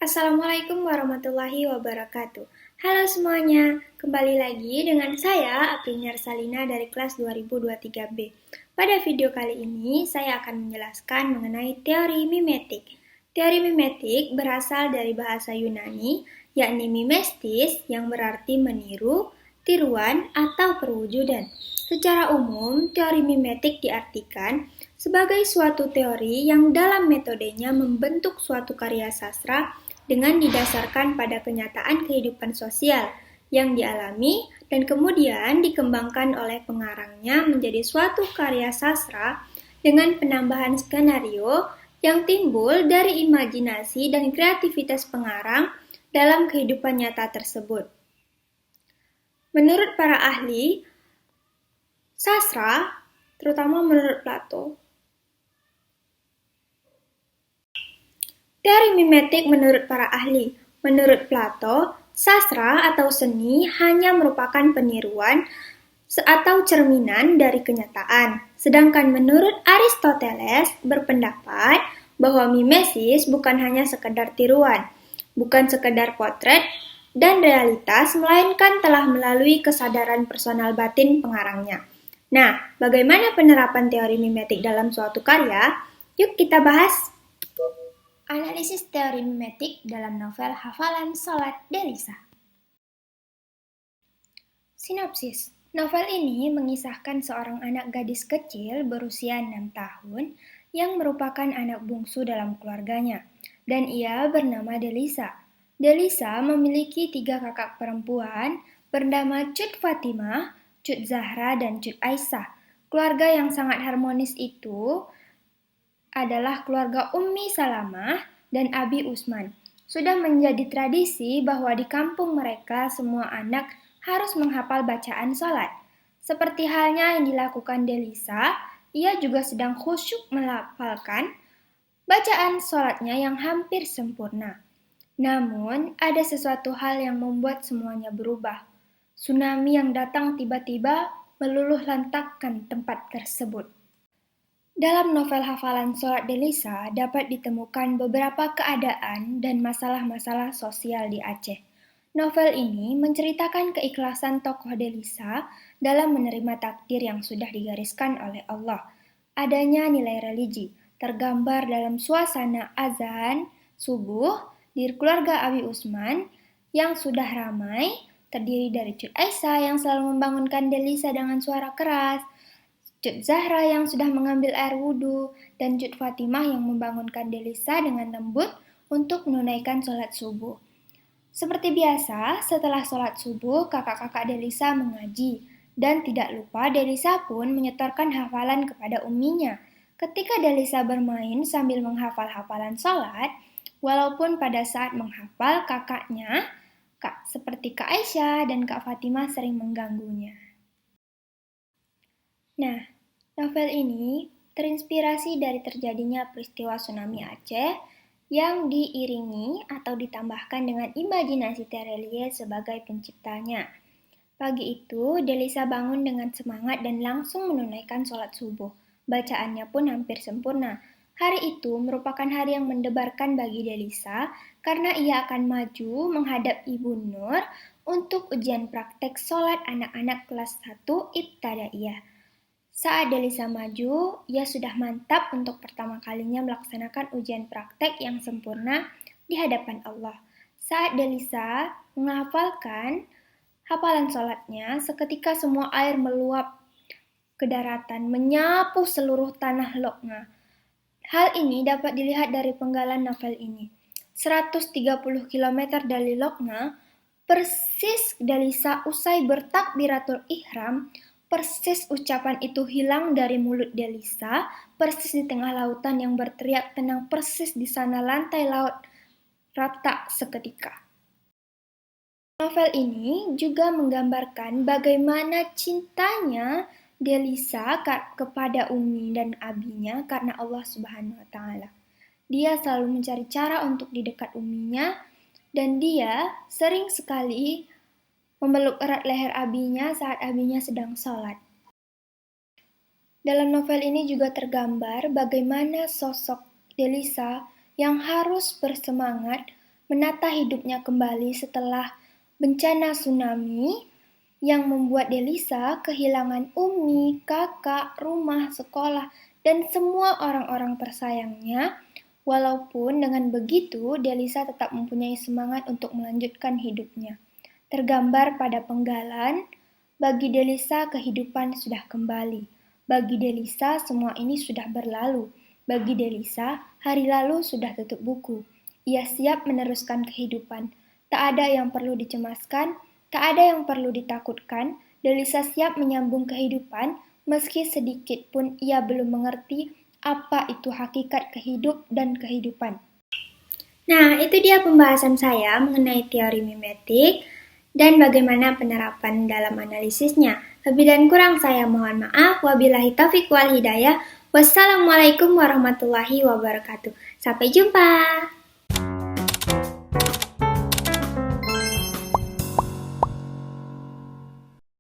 Assalamualaikum warahmatullahi wabarakatuh. Halo semuanya, kembali lagi dengan saya Aprinia Salina dari kelas 2023B. Pada video kali ini, saya akan menjelaskan mengenai teori mimetik. Teori mimetik berasal dari bahasa Yunani, yakni mimestis yang berarti meniru, tiruan, atau perwujudan. Secara umum, teori mimetik diartikan sebagai suatu teori yang dalam metodenya membentuk suatu karya sastra dengan didasarkan pada kenyataan kehidupan sosial yang dialami dan kemudian dikembangkan oleh pengarangnya menjadi suatu karya sastra dengan penambahan skenario yang timbul dari imajinasi dan kreativitas pengarang dalam kehidupan nyata tersebut. Menurut para ahli sastra, terutama menurut Plato, teori mimetik menurut para ahli. Menurut Plato, sastra atau seni hanya merupakan peniruan atau cerminan dari kenyataan. Sedangkan menurut Aristoteles berpendapat bahwa mimesis bukan hanya sekedar tiruan, bukan sekedar potret dan realitas, melainkan telah melalui kesadaran personal batin pengarangnya. Nah, bagaimana penerapan teori mimetik dalam suatu karya? Yuk kita bahas. Analisis teori mimetik dalam novel Hafalan Sholat Delisa. Sinopsis. Novel ini mengisahkan seorang anak gadis kecil berusia 6 tahun yang merupakan anak bungsu dalam keluarganya, dan ia bernama Delisa. Delisa memiliki 3 kakak perempuan bernama Cut Fatimah, Cut Zahra, dan Cut Aisyah. Keluarga yang sangat harmonis itu adalah keluarga Ummi Salamah dan Abi Usman. Sudah menjadi tradisi bahwa di kampung mereka semua anak harus menghafal bacaan sholat. Seperti halnya yang dilakukan Delisa, ia juga sedang khusyuk melafalkan bacaan sholatnya yang hampir sempurna. Namun, ada sesuatu hal yang membuat semuanya berubah. Tsunami yang datang tiba-tiba meluluh lantakkan tempat tersebut. Dalam novel Hafalan Sholat Delisa dapat ditemukan beberapa keadaan dan masalah-masalah sosial di Aceh. Novel ini menceritakan keikhlasan tokoh Delisa dalam menerima takdir yang sudah digariskan oleh Allah. Adanya nilai religi, tergambar dalam suasana azan subuh di keluarga Abi Usman yang sudah ramai, terdiri dari Cut Aisyah yang selalu membangunkan Delisa dengan suara keras, Cut Zahra yang sudah mengambil air wudhu, dan Cut Fatimah yang membangunkan Delisa dengan lembut untuk menunaikan sholat subuh. Seperti biasa, setelah sholat subuh, kakak-kakak Delisa mengaji, dan tidak lupa Delisa pun menyetorkan hafalan kepada umminya. Ketika Delisa bermain sambil menghafal hafalan sholat, walaupun pada saat menghafal kakaknya, seperti Kak Aisyah dan Kak Fatimah sering mengganggunya. Nah, novel ini terinspirasi dari terjadinya peristiwa tsunami Aceh yang diiringi atau ditambahkan dengan imajinasi Terelie sebagai penciptanya. Pagi itu, Delisa bangun dengan semangat dan langsung menunaikan sholat subuh. Bacaannya pun hampir sempurna. Hari itu merupakan hari yang mendebarkan bagi Delisa karena ia akan maju menghadap Ibu Nur untuk ujian praktek sholat anak-anak kelas 1 Ibtadaiyah. Saat Delisa maju, ia sudah mantap untuk pertama kalinya melaksanakan ujian praktek yang sempurna di hadapan Allah. Saat Delisa menghafalkan hafalan sholatnya, seketika semua air meluap ke daratan, menyapu seluruh tanah Loknga. Hal ini dapat dilihat dari penggalan novel ini. 130 km dari Loknga, persis Delisa usai bertakbiratul ihram, persis ucapan itu hilang dari mulut Delisa, persis di tengah lautan yang berteriak tenang, persis di sana lantai laut rata seketika. Novel ini juga menggambarkan bagaimana cintanya Delisa kepada Umi dan Abinya karena Allah Subhanahu wa Ta'ala. Dia selalu mencari cara untuk didekat Uminya, dan dia sering sekali memeluk erat leher Abinya saat Abinya sedang sholat. Dalam novel ini juga tergambar bagaimana sosok Delisa yang harus bersemangat menata hidupnya kembali setelah bencana tsunami yang membuat Delisa kehilangan Umi, kakak, rumah, sekolah, dan semua orang-orang tersayangnya. Walaupun dengan begitu, Delisa tetap mempunyai semangat untuk melanjutkan hidupnya. Tergambar pada penggalan, bagi Delisa kehidupan sudah kembali. Bagi Delisa semua ini sudah berlalu. Bagi Delisa, hari lalu sudah tutup buku. Ia siap meneruskan kehidupan. Tak ada yang perlu dicemaskan, tak ada yang perlu ditakutkan. Delisa siap menyambung kehidupan, meski sedikit pun ia belum mengerti apa itu hakikat kehidup dan kehidupan. Nah, itu dia pembahasan saya mengenai teori mimetik dan bagaimana penerapan dalam analisisnya. Lebih dan kurang saya mohon maaf. Wabillahi taufiq wal hidayah. Wassalamualaikum warahmatullahi wabarakatuh. Sampai jumpa.